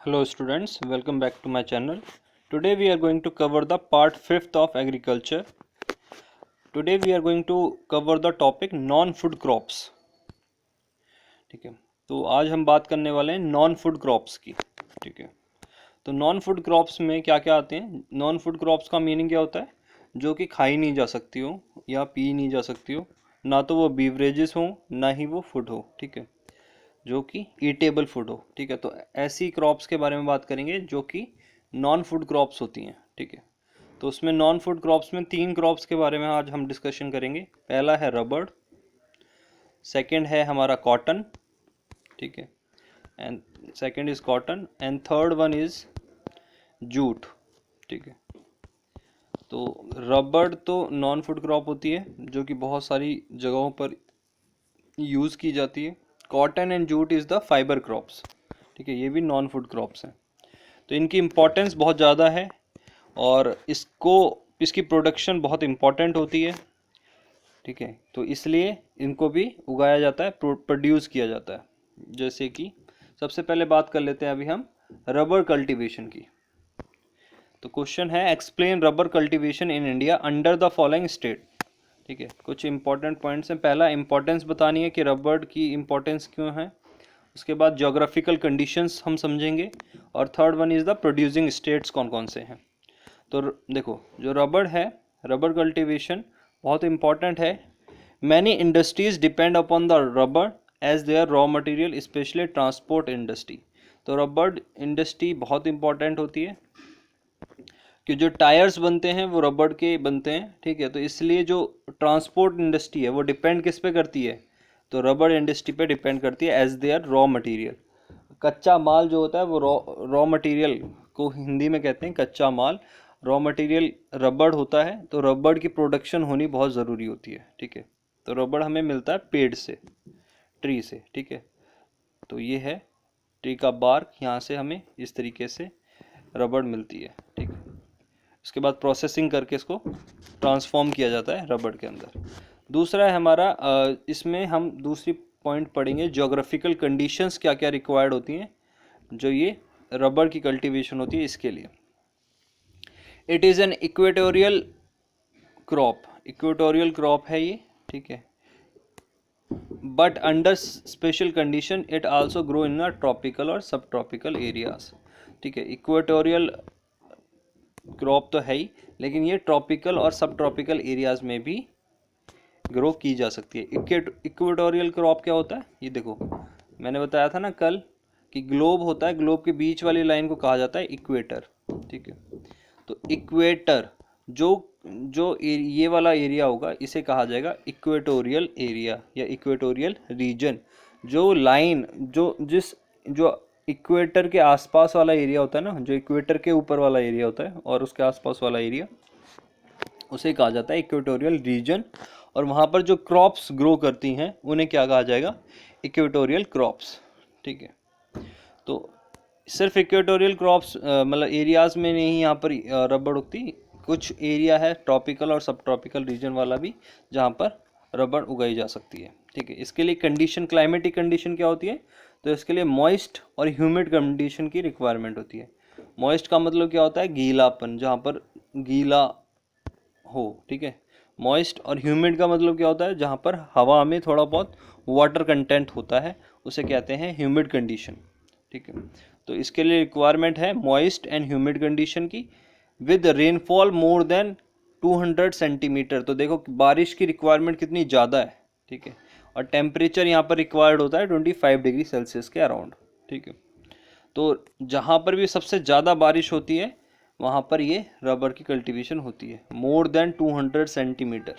Hello students, welcome back to my channel. Today we are going to cover the part 5th of agriculture. Today we are going to cover the topic non-food crops. ठीक है, तो आज हम बात करने वाले हैं non food crops की. ठीक है, तो नॉन फूड क्रॉप्स में क्या क्या आते हैं. नॉन फूड क्रॉप्स का मीनिंग क्या होता है? जो कि खाई नहीं जा सकती हो या पी नहीं जा सकती हो, ना तो वो बीवरेजेस हो ना ही वो फूड हो. ठीक है, जो कि ईटेबल फूड हो. ठीक है, तो ऐसी क्रॉप्स के बारे में बात करेंगे जो कि नॉन फूड क्रॉप्स होती हैं. ठीक है, तो उसमें नॉन फूड क्रॉप्स में 3 क्रॉप्स के बारे में आज हम डिस्कशन करेंगे. पहला है रबड़, सेकंड है हमारा कॉटन. ठीक है, and second is cotton and third one is jute. ठीक है, तो रबड़ तो नॉन फूड क्रॉप होती है जो कि बहुत सारी जगहों पर यूज़ की जाती है. Cotton and jute is the fibre crops. ठीक है, ये भी नॉन फूड क्रॉप्स हैं. तो इनकी इम्पोर्टेंस बहुत ज़्यादा है और इसकी प्रोडक्शन बहुत इम्पोर्टेंट होती है. ठीक है, तो इसलिए इनको भी उगाया जाता है, प्रोड्यूस किया जाता है. जैसे कि सबसे पहले बात कर लेते हैं अभी हम रबर कल्टीवेशन की. तो क्वेश्चन है explain rubber cultivation in India under the following state. ठीक है, कुछ इंपॉर्टेंट पॉइंट्स हैं. पहला इंपॉर्टेंस बतानी है कि रबर की इंपॉर्टेंस क्यों है. उसके बाद जोग्राफिकल कंडीशंस हम समझेंगे और third one is the producing states कौन कौन से हैं. तो देखो, जो रबर है, रबर कल्टीवेशन बहुत इंपॉर्टेंट है. Many industries depend upon the rubber as their raw material, specially transport industry. तो रबर इंडस्ट्री बहुत इंपॉर्टेंट होती है कि जो टायर्स बनते हैं वो रबड़ के बनते हैं. ठीक है, तो इसलिए जो ट्रांसपोर्ट इंडस्ट्री है वो डिपेंड किस पे करती है? तो रबड़ इंडस्ट्री पे डिपेंड करती है एज देयर रॉ मटेरियल. कच्चा माल जो होता है वो रॉ मटेरियल को हिंदी में कहते हैं कच्चा माल. रॉ मटेरियल रबड़ होता है, तो रबड़ की प्रोडक्शन होनी बहुत ज़रूरी होती है. ठीक है, तो रबड़ हमें मिलता है पेड़ से, ट्री से. ठीक है, तो ये है ट्री का बार्क, यहाँ से हमें इस तरीके से रबड़ मिलती है. ठीक है, उसके बाद प्रोसेसिंग करके इसको ट्रांसफॉर्म किया जाता है रबड़ के अंदर. दूसरा है हमारा इसमें हम दूसरी पॉइंट पढ़ेंगे ज्योग्राफिकल कंडीशंस क्या क्या रिक्वायर्ड होती हैं जो ये रबड़ की कल्टीवेशन होती है इसके लिए. It is an equatorial crop, equatorial crop है ये. ठीक है, but under special condition it also grow in tropical और सब ट्रॉपिकल एरियाज. ठीक है, इक्वेटोरियल क्रॉप तो है ही, लेकिन ये ट्रॉपिकल और सब ट्रॉपिकल एरियाज में भी ग्रो की जा सकती है. इक्वेटोरियल क्रॉप क्या होता है? ये देखो, मैंने बताया था ना कल कि ग्लोब होता है, ग्लोब के बीच वाली लाइन को कहा जाता है इक्वेटर. ठीक है, तो इक्वेटर जो जो ये वाला एरिया होगा इसे कहा जाएगा इक्वेटोरियल एरिया या इक्वेटोरियल रीजन. जो लाइन जो इक्वेटर के आसपास वाला एरिया होता है ना, जो इक्वेटर के ऊपर वाला एरिया होता है और उसके आसपास वाला एरिया, उसे कहा जाता है इक्वेटोरियल रीजन. और वहाँ पर जो क्रॉप्स ग्रो करती हैं उन्हें क्या कहा जाएगा? Equatorial crops. ठीक है, तो सिर्फ इक्वेटोरियल क्रॉप्स मतलब एरियाज़ में नहीं यहाँ पर रबड़ उगती. कुछ एरिया है ट्रॉपिकल और सब ट्रॉपिकल रीजन वाला भी जहाँ पर रबड़ उगाई जा सकती है. ठीक है, इसके लिए कंडीशन, क्लाइमेटिक कंडीशन क्या होती है? तो इसके लिए मॉइस्ट और ह्यूमिड कंडीशन की रिक्वायरमेंट होती है. मॉइस्ट का मतलब क्या होता है? गीलापन, जहाँ पर गीला हो. ठीक है, मॉइस्ट. और ह्यूमिड का मतलब क्या होता है? जहाँ पर हवा में थोड़ा बहुत वाटर कंटेंट होता है, उसे कहते हैं ह्यूमिड कंडीशन. ठीक है, तो इसके लिए रिक्वायरमेंट है मॉइस्ट एंड ह्यूमिड कंडीशन की with rainfall more than 200 centimetre. तो देखो बारिश की रिक्वायरमेंट कितनी ज़्यादा है. ठीक है, और टेम्परेचर यहाँ पर रिक्वायर्ड होता है 25 डिग्री सेल्सियस के अराउंड. ठीक है, तो जहाँ पर भी सबसे ज़्यादा बारिश होती है वहाँ पर ये रबर की कल्टीवेशन होती है, मोर देन 200 सेंटीमीटर.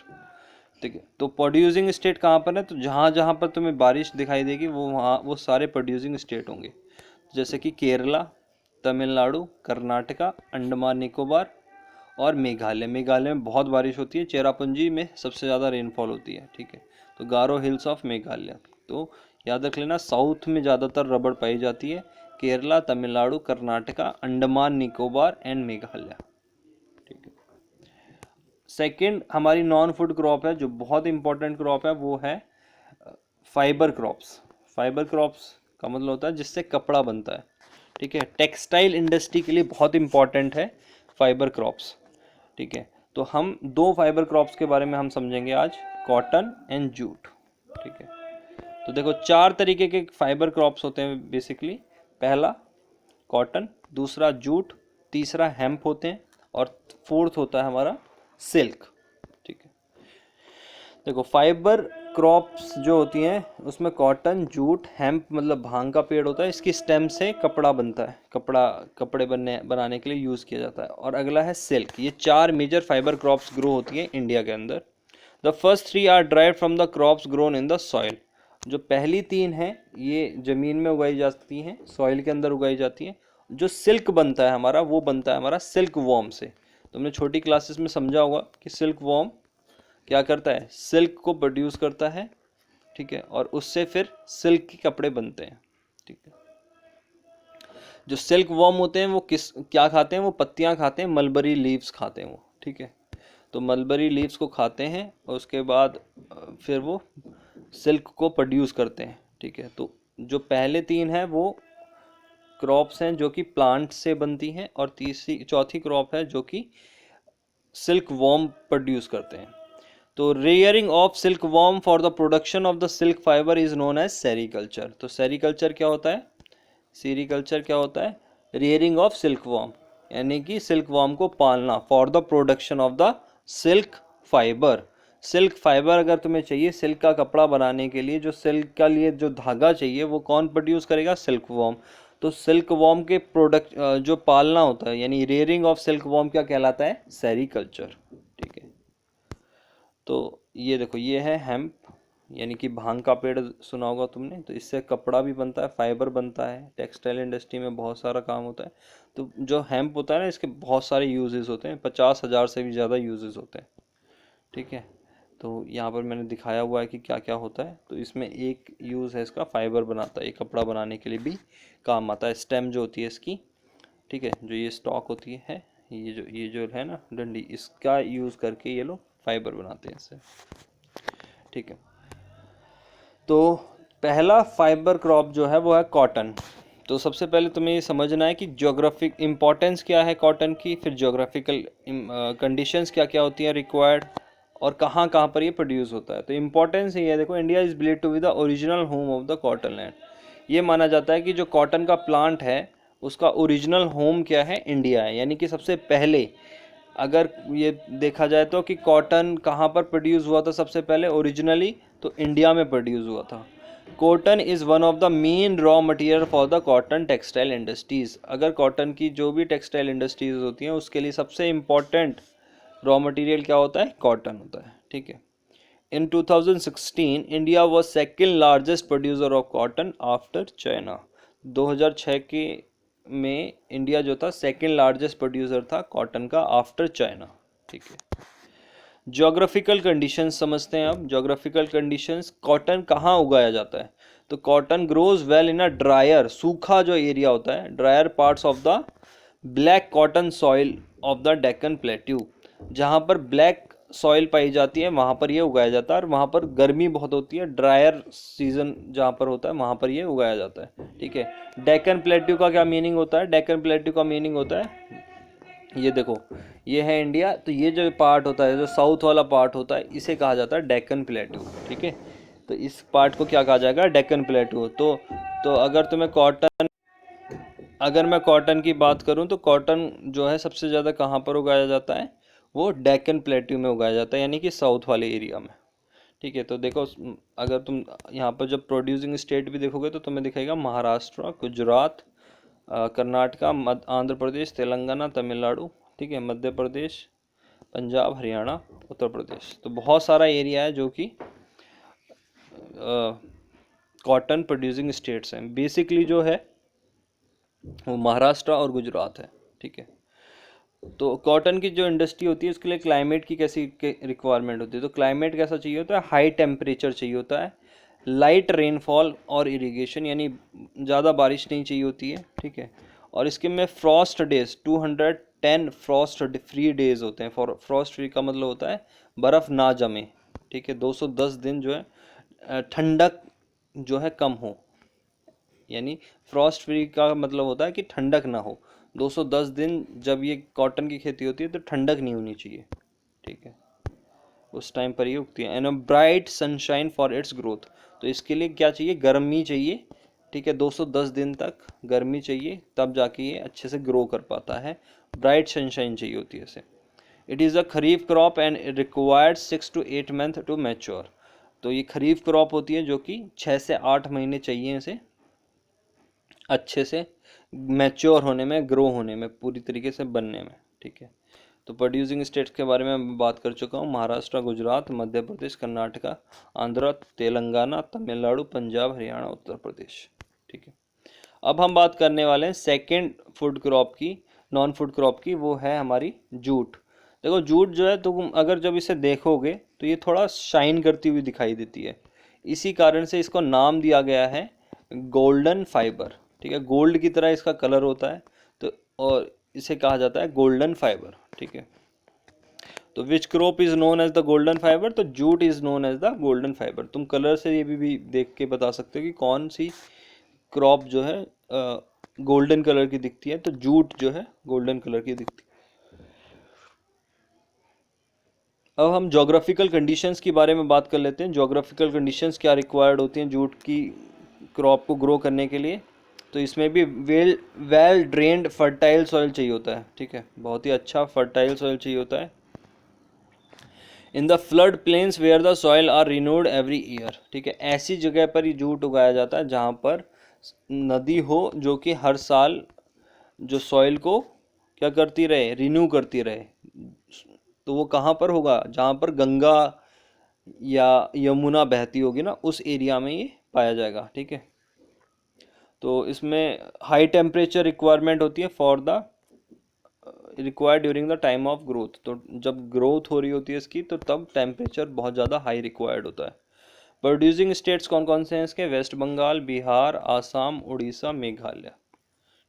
ठीक है, तो प्रोड्यूसिंग स्टेट कहाँ पर है? तो जहाँ जहाँ पर तुम्हें बारिश दिखाई देगी वो सारे प्रोड्यूसिंग स्टेट होंगे. जैसे कि केरला, तमिलनाडु, कर्नाटका, अंडमान निकोबार और मेघालय. मेघालय में बहुत बारिश होती है, चेरापूंजी में सबसे ज़्यादा रेनफॉल होती है. ठीक है, तो गारो हिल्स ऑफ मेघालय. तो याद रख लेना, साउथ में ज़्यादातर रबड़ पाई जाती है. केरला, तमिलनाडु, कर्नाटका, अंडमान निकोबार एंड मेघालय. ठीक है, सेकंड हमारी नॉन फूड क्रॉप है जो बहुत इंपॉर्टेंट क्रॉप है, वो है फाइबर क्रॉप्स. फाइबर क्रॉप्स का मतलब होता है जिससे कपड़ा बनता है. ठीक है। टेक्सटाइल इंडस्ट्री के लिए बहुत इंपॉर्टेंट है फाइबर क्रॉप्स, ठीक है। तो हम दो फाइबर क्रॉप्स के बारे में हम समझेंगे आज, कॉटन एंड जूट, ठीक है। तो देखो चार तरीके के फाइबर क्रॉप्स होते हैं बेसिकली। पहला कॉटन, दूसरा जूट, तीसरा हेम्प होते हैं और फोर्थ होता है हमारा सिल्क, ठीक है। देखो फाइबर क्रॉप्स जो होती हैं उसमें कॉटन, जूट, हेम्प मतलब भांग का पेड़ होता है, इसकी स्टेम से कपड़ा बनता है, कपड़े बनाने के लिए यूज़ किया जाता है। और अगला है सिल्क। ये चार मेजर फाइबर क्रॉप्स ग्रो होती हैं इंडिया के अंदर। The first three are derived from the crops grown in the soil. जो पहली तीन हैं ये ज़मीन में उगाई जाती हैं, सॉइल के अंदर उगाई जाती हैं। जो सिल्क बनता है हमारा, वो बनता है हमारा सिल्क वॉर्म से। तुमने छोटी क्लासेस में समझा होगा कि सिल्क वॉर्म क्या करता है, सिल्क को प्रोड्यूस करता है, ठीक है, और उससे फिर सिल्क के कपड़े बनते हैं, ठीक है। जो सिल्क वॉर्म होते हैं वो क्या खाते हैं, वो पत्तियां खाते हैं, मलबरी लीव्स खाते हैं वो, ठीक है। तो मलबरी लीव्स को खाते हैं और उसके बाद फिर वो सिल्क को प्रोड्यूस करते हैं, ठीक है। तो जो पहले तीन हैं वो क्रॉप्स हैं जो कि प्लांट से बनती हैं, और चौथी क्रॉप है जो कि सिल्क वॉर्म प्रोड्यूस करते हैं। तो rearing of silk worm for the production of the silk fibre is known as sericulture. तो सेरीकल्चर क्या होता है, सेरीकल्चर क्या होता है, रेयरिंग ऑफ सिल्क वॉर्म, यानी कि सिल्क वॉर्म को पालना for the production of the silk fibre. Silk fibre अगर तुम्हें चाहिए सिल्क का कपड़ा बनाने के लिए, जो सिल्क का लिए जो धागा चाहिए वो कौन प्रोड्यूस करेगा, सिल्क वॉर्म। तो सिल्क वॉर्म के प्रोडक्ट जो पालना होता है यानी रेयरिंग ऑफ सिल्क वॉर्म क्या कहलाता है, सेरीकल्चर, ठीक है। तो ये देखो ये है हेम्प, यानी कि भांग का पेड़ सुना होगा तुमने। तो इससे कपड़ा भी बनता है, फाइबर बनता है, टेक्सटाइल इंडस्ट्री में बहुत सारा काम होता है। तो जो हेम्प होता है ना, इसके बहुत सारे यूजेस होते हैं, 50,000 से भी ज़्यादा यूजेस होते हैं, ठीक है। तो यहाँ पर मैंने दिखाया हुआ है कि क्या क्या होता है। तो इसमें एक यूज़ है इसका, फाइबर बनाता है, ये कपड़ा बनाने के लिए भी काम आता है। स्टेम जो होती है इसकी, ठीक है, जो ये स्टॉक होती है, ये जो है ना डंडी, इसका यूज़ करके ये लोग फाइबर बनाते हैं इससे, ठीक है। तो पहला फाइबर क्रॉप जो है वो है कॉटन। तो सबसे पहले तुम्हें ये समझना है कि ज्योग्राफिक इम्पोर्टेंस क्या है कॉटन की, फिर ज्योग्राफिकल कंडीशंस क्या क्या होती हैं रिक्वायर्ड, और कहाँ कहाँ पर ये प्रोड्यूस होता है। तो इम्पोर्टेंस ये है, देखो India is believed to be the original home of the cotton land. ये माना जाता है कि जो कॉटन का प्लांट है उसका ओरिजिनल होम क्या है, इंडिया है। यानी कि सबसे पहले अगर ये देखा जाए तो कि कॉटन कहाँ पर प्रोड्यूस हुआ था सबसे पहले ओरिजिनली, तो इंडिया में प्रोड्यूस हुआ था। Cotton is one of the main raw material for the cotton textile industries. अगर कॉटन की जो भी टेक्सटाइल इंडस्ट्रीज़ होती हैं उसके लिए सबसे इम्पॉर्टेंट रॉ मटेरियल क्या होता है, कॉटन होता है, ठीक है। इन 2016 India was second largest producer of cotton after China. 2006 के में इंडिया जो था सेकेंड लार्जेस्ट प्रोड्यूसर था कॉटन का आफ्टर चाइना, ठीक है। ज्योग्राफिकल कंडीशंस समझते हैं अब। ज्योग्राफिकल कंडीशंस, कॉटन कहाँ उगाया जाता है, तो cotton grows well in a dryer, सूखा जो एरिया होता है, dryer parts of the black cotton soil of the Deccan plateau. जहाँ पर ब्लैक सॉइल पाई जाती है वहाँ पर ये उगाया जाता है, और वहाँ पर गर्मी बहुत होती है, ड्रायर सीजन जहाँ पर होता है वहाँ पर ये उगाया जाता है, ठीक है। डेक्कन प्लेट्यू का क्या मीनिंग होता है, डेक्कन प्लेट्यू का मीनिंग होता है, ये देखो ये है इंडिया, तो ये जो पार्ट होता है, जो साउथ वाला पार्ट होता है, इसे कहा जाता है डेक्कन प्लेट्यू, ठीक है। तो इस पार्ट को क्या कहा जाएगा, डेक्कन प्लेट्यू। तो अगर मैं कॉटन की बात करूं तो कॉटन जो है सबसे ज़्यादा कहाँ पर उगाया जाता है, वो डेक्कन प्लेट्यू में उगाया जाता है, यानी कि साउथ वाले एरिया में, ठीक है। तो देखो अगर तुम यहाँ पर जब प्रोड्यूसिंग स्टेट भी देखोगे तो तुम्हें दिखेगा महाराष्ट्र, गुजरात, कर्नाटका, आंध्र प्रदेश, तेलंगाना, तमिलनाडु, ठीक है, मध्य प्रदेश, पंजाब, हरियाणा, उत्तर प्रदेश। तो बहुत सारा एरिया है जो कि कॉटन प्रोड्यूसिंग स्टेट्स हैं। बेसिकली जो है वो महाराष्ट्र और गुजरात है, ठीक है। तो कॉटन की जो इंडस्ट्री होती है उसके लिए क्लाइमेट की कैसी रिक्वायरमेंट होती है, तो क्लाइमेट कैसा चाहिए होता है, हाई टेम्परेचर चाहिए होता है, लाइट रेनफॉल और इरिगेशन, यानी ज़्यादा बारिश नहीं चाहिए होती है, ठीक है। और इसके में Frost days 210 Frost free days होते हैं। फ्रॉस्ट फ्री का मतलब होता है बर्फ़ ना जमे, ठीक है। 210 दिन जो है ठंडक जो है कम हो, यानी फ्रॉस्ट फ्री का मतलब होता है कि ठंडक ना हो। 210 दिन जब ये कॉटन की खेती होती है तो ठंडक नहीं होनी चाहिए, ठीक है, उस टाइम पर ये उगती है। And bright sunshine for its growth, तो इसके लिए क्या चाहिए, गर्मी चाहिए, ठीक है, 210 दिन तक गर्मी चाहिए, तब जाके ये अच्छे से ग्रो कर पाता है। ब्राइट सनशाइन चाहिए होती है इसे। It is a kharif crop and required 6 to 8 month to mature, तो ये खरीफ क्रॉप होती है जो कि 6 से 8 महीने चाहिए इसे अच्छे से मैच्योर होने में, ग्रो होने में, पूरी तरीके से बनने में, ठीक है। तो प्रोड्यूसिंग स्टेट्स के बारे में मैं बात कर चुका हूँ, महाराष्ट्र, गुजरात, मध्य प्रदेश, कर्नाटका, आंध्र, तेलंगाना, तमिलनाडु, पंजाब, हरियाणा, उत्तर प्रदेश, ठीक है। अब हम बात करने वाले हैं सेकेंड फूड क्रॉप की, नॉन फूड क्रॉप की, वो है हमारी जूट। देखो जूट जो है, तुम अगर जब इसे देखोगे तो ये थोड़ा शाइन करती हुई दिखाई देती है, इसी कारण से इसको नाम दिया गया है गोल्डन फाइबर, ठीक है, गोल्ड की तरह इसका कलर होता है, तो और इसे कहा जाता है गोल्डन फाइबर, ठीक है। तो which crop is known as the golden fibre, तो jute is known as the golden fibre. तुम कलर से ये भी देख के बता सकते हो कि कौन सी क्रॉप जो है गोल्डन कलर की दिखती है, तो जूट जो है गोल्डन कलर की दिखती है। अब हम जोग्राफिकल कंडीशंस के बारे में बात कर लेते हैं। जोग्राफिकल कंडीशंस क्या रिक्वायर्ड होती हैं जूट की क्रॉप को ग्रो करने के लिए, तो इसमें भी वेल ड्रेन्ड फर्टाइल सॉइल चाहिए होता है, ठीक है, बहुत ही अच्छा फर्टाइल सॉइल चाहिए होता है। In the flood plains where the soil are renewed every year, ठीक है, ऐसी जगह पर ये जूट उगाया जाता है जहाँ पर नदी हो जो कि हर साल जो सॉइल को क्या करती रहे, रिन्यू करती रहे। तो वो कहाँ पर होगा, जहाँ पर गंगा या यमुना बहती होगी ना, उस एरिया में ये पाया जाएगा, ठीक है। तो इसमें हाई टेम्परेचर रिक्वायरमेंट होती है for the required during the time of growth, तो जब ग्रोथ हो रही होती है इसकी तो तब टेम्परेचर बहुत ज़्यादा हाई रिक्वायर्ड होता है। प्रोड्यूसिंग स्टेट्स कौन कौन से हैं इसके, वेस्ट बंगाल, बिहार, आसाम, उड़ीसा, मेघालय,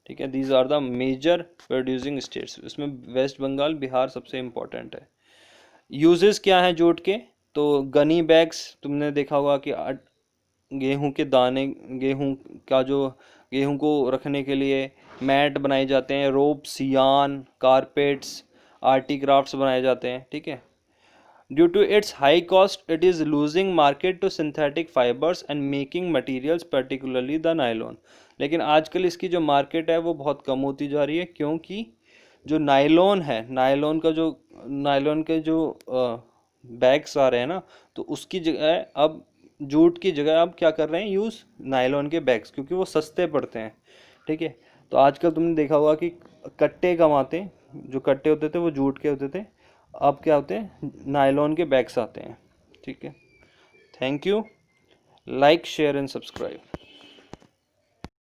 ठीक है, these are the major producing states. इसमें वेस्ट बंगाल, बिहार सबसे इम्पोर्टेंट है। यूजेस क्या हैं जूट के, तो गनी बैग्स, तुमने देखा होगा कि गेहूं के दाने, गेहूं का जो गेहूं को रखने के लिए मैट बनाए जाते हैं, रोप, सियान, कारपेट्स, आर्टी क्राफ्ट्स बनाए जाते हैं, ठीक है। Due to its high cost it is losing market to synthetic fibres and making materials particularly the nylon, लेकिन आजकल इसकी जो मार्केट है वो बहुत कम होती जा रही है, क्योंकि जो नायलॉन है, नायलॉन के जो बैग्स आ रहे हैं ना, तो उसकी जगह अब जूट की जगह अब क्या कर रहे हैं यूज़, नायलॉन के बैग्स, क्योंकि वो सस्ते पड़ते हैं, ठीक है। तो आजकल तुमने देखा होगा कि कट्टे कमाते, जो कट्टे होते थे वो जूट के होते थे, अब क्या होते हैं, नायलॉन के बैग्स आते हैं, ठीक है। Thank you, like share and subscribe.